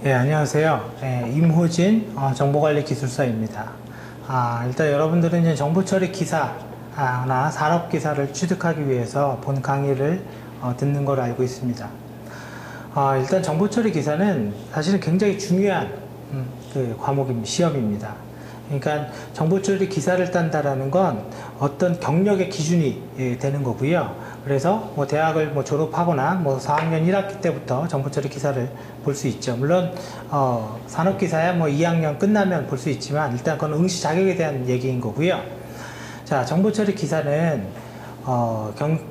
예, 안녕하세요. 예, 임호진 정보관리기술사입니다. 일단 여러분들은 이제 정보처리 기사나 산업기사를 취득하기 위해서 본 강의를 듣는 걸 알고 있습니다. 일단 정보처리 기사는 사실은 굉장히 중요한 그 시험입니다. 그러니까 정보처리 기사를 딴다라는 건 어떤 경력의 기준이 되는 거고요. 그래서 뭐 대학을 졸업하거나 4학년 1학기 때부터 정보처리 기사를 볼 수 있죠. 물론 산업기사야 2학년 끝나면 볼 수 있지만 일단 그건 응시 자격에 대한 얘기인 거고요. 자, 정보처리 기사는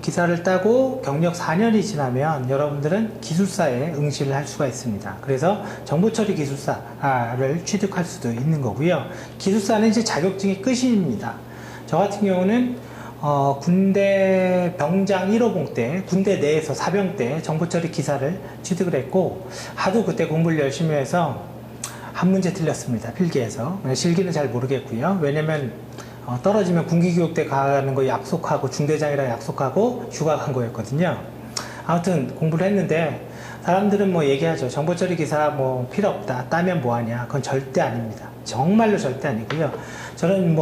기사를 따고 경력 4년이 지나면 여러분들은 기술사에 응시를 할 수가 있습니다. 그래서 정보처리 기술사를 취득할 수도 있는 거고요. 기술사는 이제 자격증이 끝입니다. 저 같은 경우는 군대 병장 1호봉 때, 군대 내에서 사병 때 정보처리 기사를 취득을 했고, 하도 그때 공부를 열심히 해서 한 문제 틀렸습니다. 필기에서. 실기는 잘 모르겠고요. 왜냐면 떨어지면 군기교육대 가는 거 약속하고 중대장이랑 약속하고 휴가 간 거였거든요. 아무튼 공부를 했는데 사람들은 얘기하죠. 정보처리 기사 필요 없다. 따면 뭐하냐. 그건 절대 아닙니다. 정말로 절대 아니고요. 저는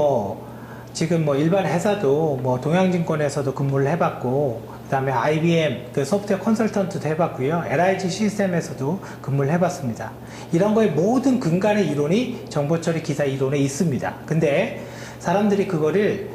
지금 일반 회사도 동양증권에서도 근무를 해봤고, 그 다음에 IBM 그 소프트웨어 컨설턴트도 해봤고요. LIG 시스템에서도 근무를 해봤습니다. 이런 거의 모든 근간의 이론이 정보처리 기사 이론에 있습니다. 근데 사람들이 그거를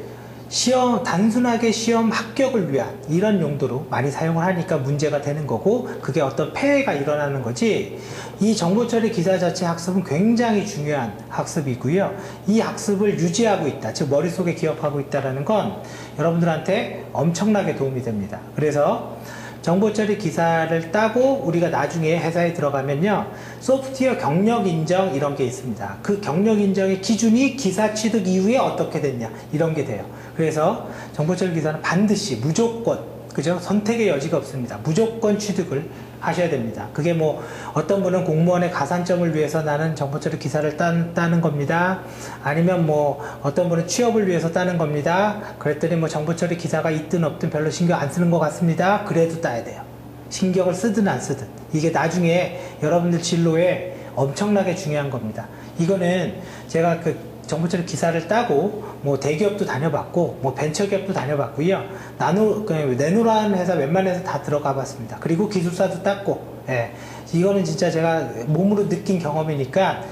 단순하게 시험 합격을 위한 이런 용도로 많이 사용을 하니까 문제가 되는 거고, 그게 어떤 폐해가 일어나는 거지. 이 정보처리 기사 자체 학습은 굉장히 중요한 학습이고요. 이 학습을 유지하고 있다, 즉 머릿속에 기억하고 있다는 건 여러분들한테 엄청나게 도움이 됩니다. 그래서 정보처리 기사를 따고 우리가 나중에 회사에 들어가면요, 소프트웨어 경력 인정 이런 게 있습니다. 그 경력 인정의 기준이 기사 취득 이후에 어떻게 됐냐 이런 게 돼요. 그래서 정보처리 기사는 반드시 무조건, 그죠? 선택의 여지가 없습니다. 무조건 취득을 하셔야 됩니다. 그게 어떤 분은 공무원의 가산점을 위해서 나는 정보처리 기사를 따는 겁니다. 아니면 어떤 분은 취업을 위해서 따는 겁니다. 그랬더니 정보처리 기사가 있든 없든 별로 신경 안 쓰는 것 같습니다. 그래도 따야 돼요. 신경을 쓰든 안 쓰든. 이게 나중에 여러분들 진로에 엄청나게 중요한 겁니다. 이거는 제가 정보처리 기사를 따고 대기업도 다녀봤고 벤처기업도 다녀봤고요. 내노라는 회사 웬만해서 다 들어가 봤습니다. 그리고 기술사도 땄고, 예. 이거는 진짜 제가 몸으로 느낀 경험이니까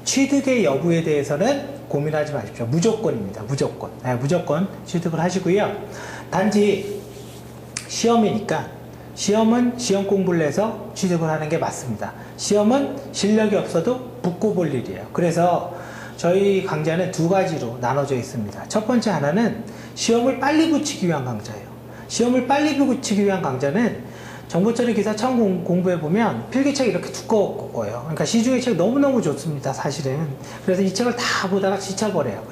취득의 여부에 대해서는 고민하지 마십시오. 무조건입니다. 무조건. 예, 무조건 취득을 하시고요. 단지 시험이니까 시험은 시험 공부를 해서 취득을 하는 게 맞습니다. 시험은 실력이 없어도 붙고 볼 일이에요. 그래서 저희 강좌는 두 가지로 나눠져 있습니다. 첫 번째 하나는 시험을 빨리 붙이기 위한 강좌예요. 시험을 빨리 붙이기 위한 강좌는 정보처리 기사 처음 공부해보면 필기책이 이렇게 두꺼워요. 그러니까 시중의 책 너무너무 좋습니다, 사실은. 그래서 이 책을 다 보다가 지쳐버려요.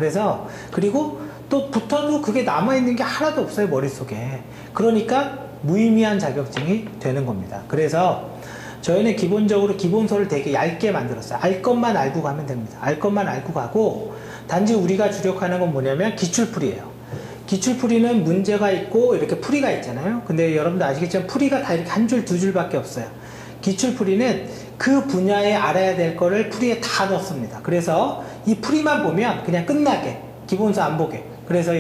그리고 또 붙어도 그게 남아있는 게 하나도 없어요, 머릿속에. 그러니까 무의미한 자격증이 되는 겁니다. 그래서 저희는 기본적으로 기본서를 되게 얇게 만들었어요. 알 것만 알고 가면 됩니다. 알 것만 알고 가고, 단지 우리가 주력하는 건 뭐냐면 기출풀이에요. 기출풀이는 문제가 있고 이렇게 풀이가 있잖아요. 근데 여러분들 아시겠지만 풀이가 다 이렇게 한 줄, 두 줄밖에 없어요. 기출풀이는 그 분야에 알아야 될 거를 풀이에 다 넣습니다. 그래서 이 풀이만 보면 그냥 끝나게, 기본서 안 보게. 그래서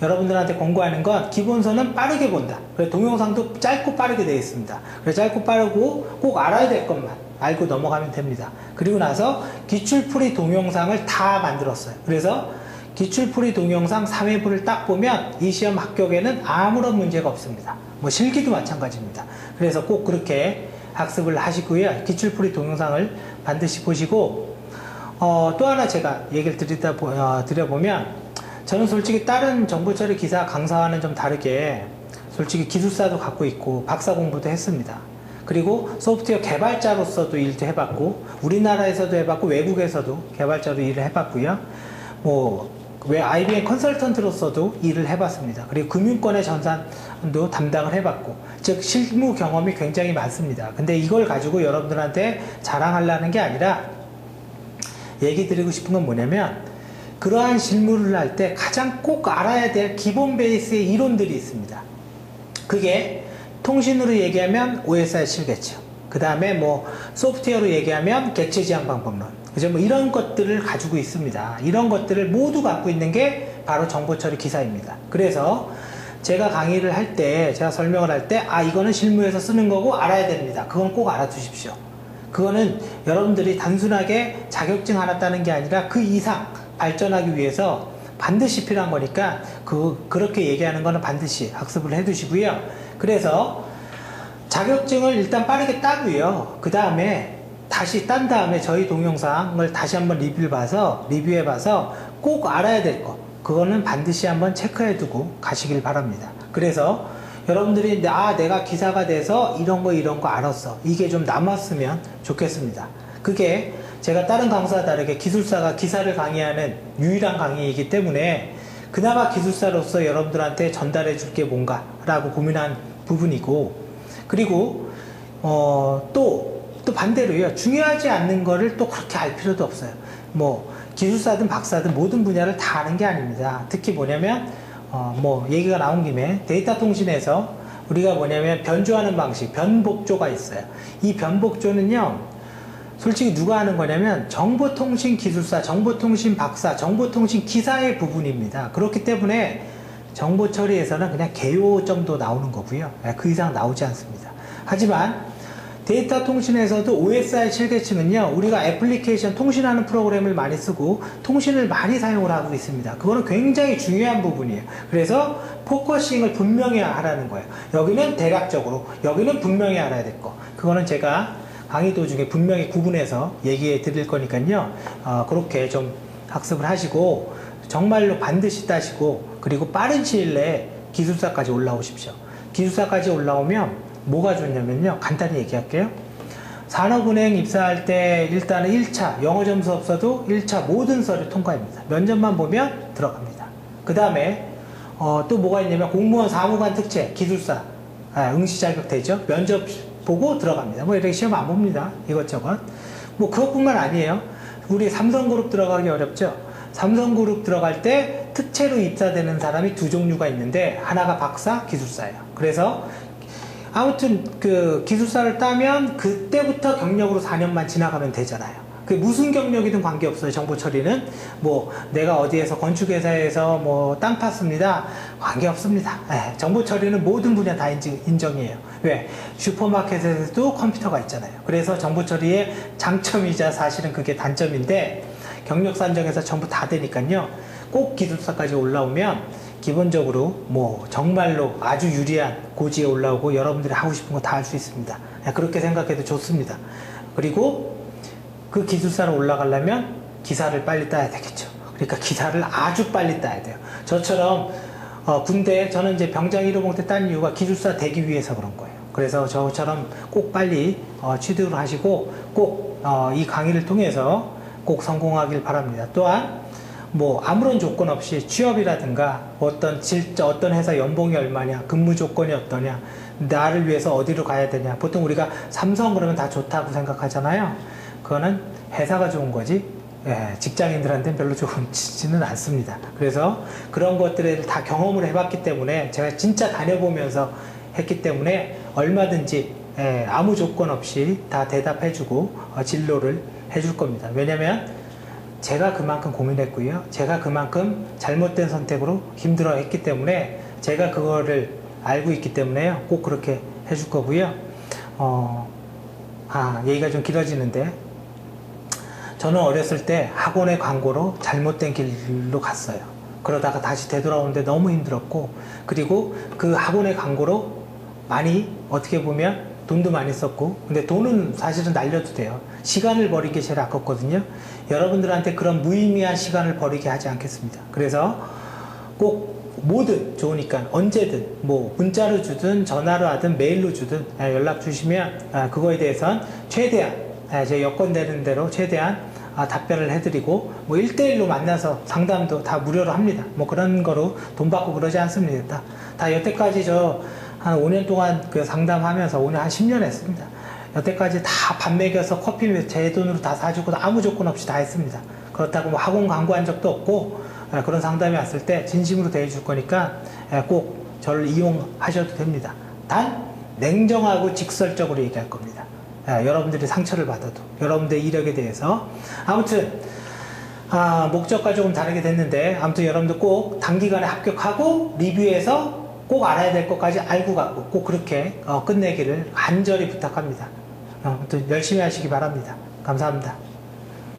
여러분들한테 권고하는 건 기본서는 빠르게 본다. 그래서 동영상도 짧고 빠르게 되어 있습니다. 그래서 짧고 빠르고 꼭 알아야 될 것만 알고 넘어가면 됩니다. 그리고 나서 기출풀이 동영상을 다 만들었어요. 그래서 기출풀이 동영상 3회분을 딱 보면 이 시험 합격에는 아무런 문제가 없습니다. 실기도 마찬가지입니다. 그래서 꼭 그렇게 학습을 하시고요. 기출풀이 동영상을 반드시 보시고, 또 하나 제가 얘기를 드려보면, 저는 솔직히 다른 정보처리 기사 강사와는 좀 다르게 솔직히 기술사도 갖고 있고 박사 공부도 했습니다. 그리고 소프트웨어 개발자로서도 일도 해봤고, 우리나라에서도 해봤고 외국에서도 개발자로 일을 해봤고요. IBM 컨설턴트로서도 일을 해봤습니다. 그리고 금융권의 전산도 담당을 해봤고, 즉 실무 경험이 굉장히 많습니다. 근데 이걸 가지고 여러분들한테 자랑하려는 게 아니라 얘기 드리고 싶은 건 뭐냐면, 그러한 실무를 할 때 가장 꼭 알아야 될 기본 베이스의 이론들이 있습니다. 그게 통신으로 얘기하면 OSR 7겠죠. 그 다음에 뭐 소프트웨어로 얘기하면 객체 지향 방법론, 그죠? 뭐 이런 것들을 가지고 있습니다. 이런 것들을 모두 갖고 있는 게 바로 정보 처리 기사입니다. 그래서 제가 강의를 할 때, 제가 설명을 할 때, 이거는 실무에서 쓰는 거고 알아야 됩니다. 그건 꼭 알아두십시오. 그거는 여러분들이 단순하게 자격증 하나 따는 게 아니라 그 이상 발전하기 위해서 반드시 필요한 거니까 그렇게 얘기하는 거는 반드시 학습을 해 두시고요. 그래서 자격증을 일단 빠르게 따고요. 그 다음에 다시 딴 다음에 저희 동영상을 다시 한번 리뷰해 봐서 꼭 알아야 될 거, 그거는 반드시 한번 체크해 두고 가시길 바랍니다. 그래서 여러분들이 내가 기사가 돼서 이런 거 알았어, 이게 좀 남았으면 좋겠습니다. 그게 제가 다른 강사와 다르게 기술사가 기사를 강의하는 유일한 강의이기 때문에 그나마 기술사로서 여러분들한테 전달해 줄 게 뭔가 라고 고민한 부분이고, 그리고 또 반대로요, 중요하지 않는 거를 또 그렇게 알 필요도 없어요. 뭐 기술사든 박사든 모든 분야를 다 아는 게 아닙니다. 특히 뭐냐면 뭐 얘기가 나온 김에 데이터 통신에서 우리가 뭐냐면 변조하는 방식, 변복조가 있어요. 이 변복조는요, 솔직히 누가 하는 거냐면 정보통신 기술사, 정보통신 박사, 정보통신 기사의 부분입니다. 그렇기 때문에 정보 처리에서는 그냥 개요 정도 나오는 거고요. 그 이상 나오지 않습니다. 하지만 데이터 통신에서도 OSI 7계층은요, 우리가 애플리케이션 통신하는 프로그램을 많이 쓰고 통신을 많이 사용을 하고 있습니다. 그거는 굉장히 중요한 부분이에요. 그래서 포커싱을 분명히 하라는 거예요. 여기는 대략적으로, 여기는 분명히 알아야 될 거. 그거는 제가 강의 도중에 분명히 구분해서 얘기해 드릴 거니까요. 그렇게 좀 학습을 하시고 정말로 반드시 따시고, 그리고 빠른 시일 내에 기술사까지 올라오십시오. 기술사까지 올라오면 뭐가 좋냐면요, 간단히 얘기할게요. 산업은행 입사할 때 일단은 1차 영어 점수 없어도 1차 모든 서류 통과입니다. 면접만 보면 들어갑니다. 그 다음에 또 뭐가 있냐면 공무원 사무관 특채 기술사 응시 자격 되죠. 면접 보고 들어갑니다. 뭐 이렇게 시험 안 봅니다. 이것저것. 뭐 그것뿐만 아니에요. 우리 삼성그룹 들어가기 어렵죠. 삼성그룹 들어갈 때 특채로 입사되는 사람이 두 종류가 있는데, 하나가 박사, 기술사예요. 그래서 아무튼 그 기술사를 따면 그때부터 경력으로 4년만 지나가면 되잖아요. 그 무슨 경력이든 관계없어요. 정보 처리는 뭐 내가 어디에서 건축회사에서 뭐 땅 팠습니다, 관계없습니다. 정보 처리는 모든 분야 다 인정이에요. 왜? 슈퍼마켓에서도 컴퓨터가 있잖아요. 그래서 정보 처리의 장점이자 사실은 그게 단점인데, 경력 산정에서 전부 다 되니까요. 꼭 기술사까지 올라오면 기본적으로 뭐 정말로 아주 유리한 고지에 올라오고 여러분들이 하고 싶은 거 다 할 수 있습니다. 그렇게 생각해도 좋습니다. 그리고 그 기술사로 올라가려면 기사를 빨리 따야 되겠죠. 그러니까 기사를 아주 빨리 따야 돼요. 저처럼 군대, 저는 이제 병장 1호봉 때 딴 이유가 기술사 되기 위해서 그런 거예요. 그래서 저처럼 꼭 빨리 취득을 하시고 꼭 이 강의를 통해서 꼭 성공하길 바랍니다. 또한 뭐 아무런 조건 없이 취업이라든가 어떤 회사 연봉이 얼마냐, 근무 조건이 어떠냐, 나를 위해서 어디로 가야 되냐, 보통 우리가 삼성 그러면 다 좋다고 생각하잖아요. 그거는 회사가 좋은 거지 직장인들한테는 별로 좋지는 않습니다. 그래서 그런 것들을 다 경험을 해봤기 때문에, 제가 진짜 다녀보면서 했기 때문에 얼마든지 아무 조건 없이 다 대답해주고 진로를 해줄 겁니다. 왜냐면 제가 그만큼 고민했고요. 제가 그만큼 잘못된 선택으로 힘들어 했기 때문에, 제가 그거를 알고 있기 때문에요. 꼭 그렇게 해줄 거고요. 얘기가 좀 길어지는데, 저는 어렸을 때 학원의 광고로 잘못된 길로 갔어요. 그러다가 다시 되돌아오는데 너무 힘들었고, 그리고 그 학원의 광고로 많이 어떻게 보면 돈도 많이 썼고, 근데 돈은 사실은 날려도 돼요. 시간을 버린 게 제일 아깝거든요. 여러분들한테 그런 무의미한 시간을 버리게 하지 않겠습니다. 그래서 꼭 뭐든 좋으니까 언제든 뭐 문자로 주든 전화로 하든 메일로 주든 연락 주시면 그거에 대해서는 최대한 제 여건 되는 대로 최대한 답변을 해드리고, 뭐 1대1로 만나서 상담도 다 무료로 합니다. 뭐 그런 거로 돈 받고 그러지 않습니다. 다 여태까지 한 5년 동안 그 상담하면서 5년 한 10년 했습니다. 여태까지 다 밥 먹여서 커피 제 돈으로 다 사주고 아무 조건 없이 다 했습니다. 그렇다고 뭐 학원 광고한 적도 없고, 그런 상담이 왔을 때 진심으로 대해줄 거니까 꼭 저를 이용하셔도 됩니다. 단 냉정하고 직설적으로 얘기할 겁니다. 여러분들이 상처를 받아도 여러분들의 이력에 대해서 아무튼 목적과 조금 다르게 됐는데 아무튼 여러분들 꼭 단기간에 합격하고 리뷰에서 꼭 알아야 될 것까지 알고 가고 꼭 그렇게 끝내기를 간절히 부탁합니다. 아무튼 열심히 하시기 바랍니다. 감사합니다.